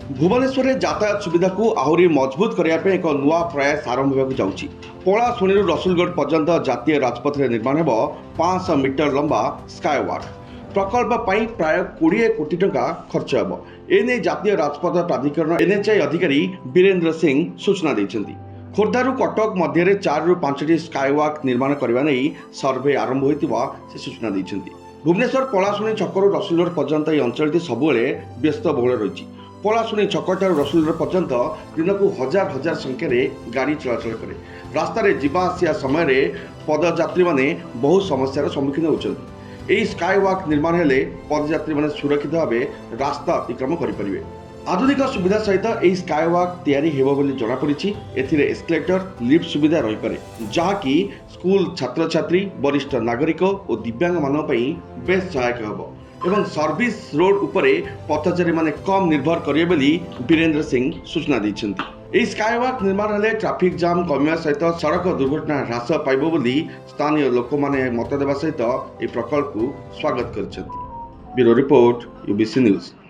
भुवनेश्वर में यातायात सुविधा को आहरी मजबूत करने एक नुआ प्रयास आरंभ होगा जाऊँगी। पलाशुणी रसुलगढ़ पर्यंत जातीय राजपथ निर्माण हो 500 मीटर लंबा स्काईवॉक प्रकल्प प्राय 20 कोटी टंका खर्च हो। एने जातीय राजपथ प्राधिकरण एनएचआई अधिकारी वीरेंद्र सिंह सूचना देते। खोर्धारू कटक मध्य 4 ରୁ 5ଟି स्काईवॉक निर्माण करने नहीं सर्वे आरंभ होता से सूचना देते। भुवनेश्वर पलाशुणी छकरू रसुलगढ़ पर्यंत यह अंचल सबुले व्यस्त बहुल रही। पलाशुणी छकठार रसुलगढ़ पर्यंत दिन को हजार हजार संख्यार गाड़ी चलाचल करे। रास्तार जावासिया समय पदयात्री मैंने बहु समस्यार सम्मुखीन होती। स्काईवॉक निर्माण हेले पदयात्री मैंने सुरक्षित भाव रास्ता अतिक्रम करेंगे। आधुनिक सुविधा सहित यह स्काईवॉक तैयारी हेबो बोली जଣାपड़ी। एथिरे एस्केलेटर लिफ्ट सुविधा रही पारे, जहाँकि स्कूल छात्र छात्री वरिष्ठ नागरिक और दिव्यांग मानों पई बेस सहायक होबो एवं सर्विस रोड उपरे पथचारी माने कम निर्भर करिए बोली वीरेंद्र सिंह सूचना देछन्ती। स्काईवॉक निर्माण हेले ट्रैफिक जाम कमिया सहित सड़क दुर्घटना ह्रास पाइबो बोली स्थानीय लोक माने मत देवा सहित यह प्रकल्प को स्वागत करछन्ती। Bureau report UBC news.